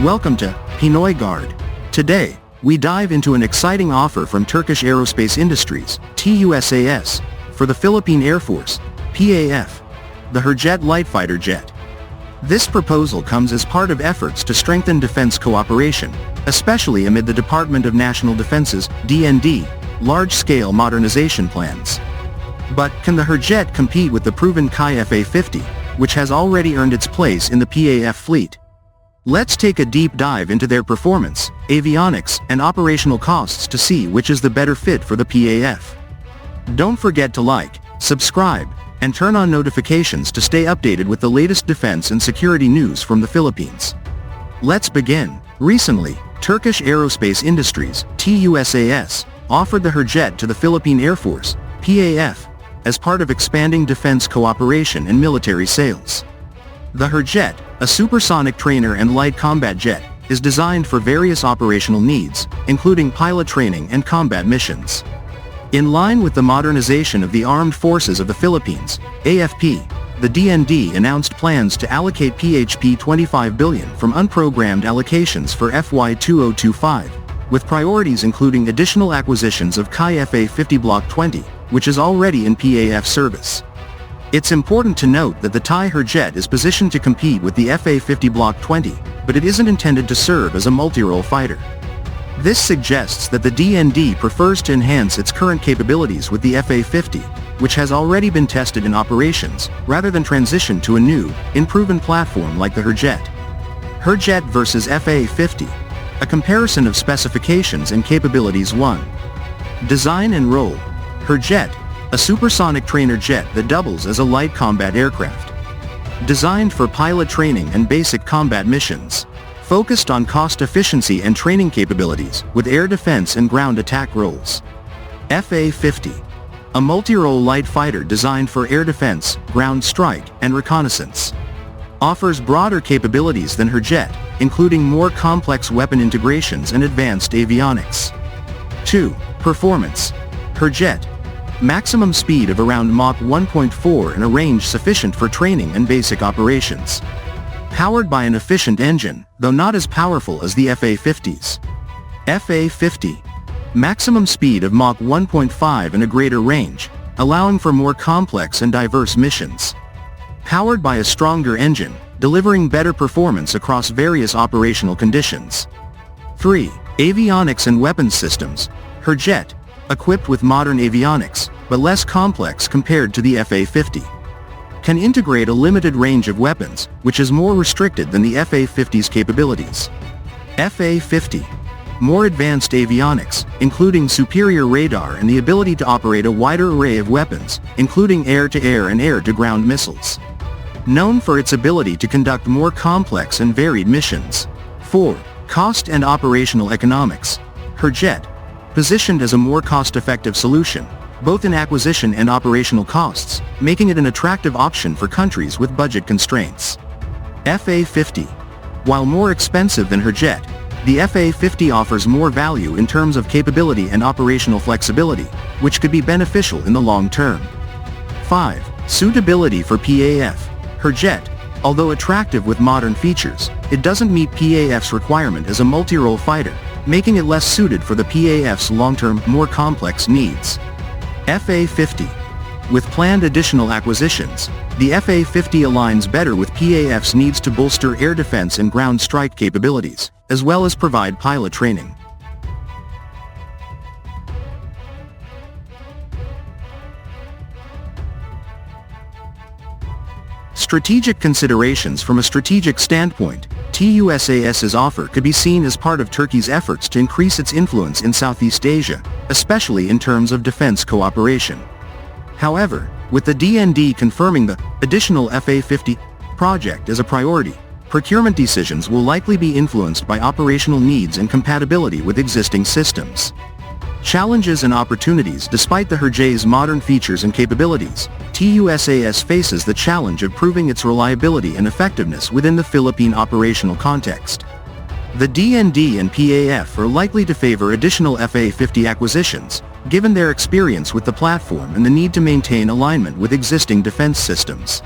Welcome to Pinoy Guard. Today, we dive into an exciting offer from Turkish Aerospace Industries, TUSAS, for the Philippine Air Force, PAF, the Hurjet light fighter jet. This proposal comes as part of efforts to strengthen defense cooperation, especially amid the Department of National Defense's, DND, large-scale modernization plans. But can the Hurjet compete with the proven FA-50, which has already earned its place in the PAF fleet? Let's take a deep dive into their performance, avionics, and operational costs to see which is the better fit for the PAF. Don't forget to like, subscribe, and turn on notifications to stay updated with the latest defense and security news from the Philippines. Let's begin. Recently, Turkish Aerospace Industries, TUSAS, offered the Hurjet to the Philippine Air Force, PAF, as part of expanding defense cooperation and military sales. The Hurjet, a supersonic trainer and light combat jet, is designed for various operational needs, including pilot training and combat missions. In line with the modernization of the Armed Forces of the Philippines, AFP, the DND announced plans to allocate PHP 25 billion from unprogrammed allocations for FY 2025, with priorities including additional acquisitions of FA-50 Block 20, which is already in PAF service. It's important to note that the Thai Hurjet is positioned to compete with the FA-50 Block 20, but it isn't intended to serve as a multi-role fighter. This suggests that the DND prefers to enhance its current capabilities with the FA-50, which has already been tested in operations, rather than transition to a new, improved platform like the Hurjet. Hurjet vs. FA-50. A comparison of specifications and capabilities. 1. Design and role. Hurjet, a supersonic trainer jet that doubles as a light combat aircraft. Designed for pilot training and basic combat missions. Focused on cost efficiency and training capabilities, with air defense and ground attack roles. FA-50. A multi-role light fighter designed for air defense, ground strike, and reconnaissance. Offers broader capabilities than Hurjet, including more complex weapon integrations and advanced avionics. 2. Performance. Hurjet. Maximum speed of around Mach 1.4 and a range sufficient for training and basic operations. Powered by an efficient engine, though not as powerful as the FA-50's. FA-50. Maximum speed of Mach 1.5 and a greater range, allowing for more complex and diverse missions. Powered by a stronger engine, delivering better performance across various operational conditions. 3. Avionics and weapons systems. Hurjet. Equipped with modern avionics, but less complex compared to the FA-50. Can integrate a limited range of weapons, which is more restricted than the FA-50's capabilities. FA-50. More advanced avionics, including superior radar and the ability to operate a wider array of weapons, including air-to-air and air-to-ground missiles. Known for its ability to conduct more complex and varied missions. 4. Cost and operational economics. Hurjet. Positioned as a more cost-effective solution, both in acquisition and operational costs, making it an attractive option for countries with budget constraints. FA-50. While more expensive than Hurjet, the FA-50 offers more value in terms of capability and operational flexibility, which could be beneficial in the long term. 5. Suitability for PAF. Hurjet, although attractive with modern features, it doesn't meet PAF's requirement as a multi-role fighter, making it less suited for the PAF's long-term, more complex needs. FA-50. With planned additional acquisitions, the FA-50 aligns better with PAF's needs to bolster air defense and ground strike capabilities, as well as provide pilot training. Strategic considerations. From a strategic standpoint, TUSAS's offer could be seen as part of Turkey's efforts to increase its influence in Southeast Asia, especially in terms of defense cooperation. However, with the DND confirming the additional FA-50 project as a priority, procurement decisions will likely be influenced by operational needs and compatibility with existing systems. Challenges and opportunities. Despite the Hurjet's modern features and capabilities, TUSAS faces the challenge of proving its reliability and effectiveness within the Philippine operational context. The DND and PAF are likely to favor additional FA-50 acquisitions, given their experience with the platform and the need to maintain alignment with existing defense systems.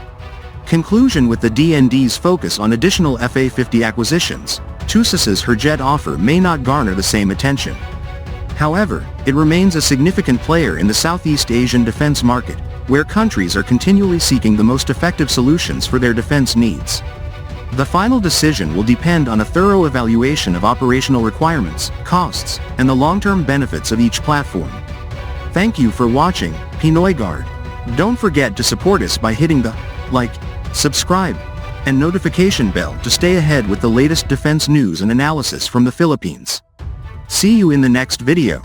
Conclusion. With the DND's focus on additional FA-50 acquisitions, TUSAS's Hurjet offer may not garner the same attention. However, it remains a significant player in the Southeast Asian defense market, where countries are continually seeking the most effective solutions for their defense needs. The final decision will depend on a thorough evaluation of operational requirements, costs, and the long-term benefits of each platform. Thank you for watching, Pinoy Guard. Don't forget to support us by hitting the like, subscribe, and notification bell to stay ahead with the latest defense news and analysis from the Philippines. See you in the next video.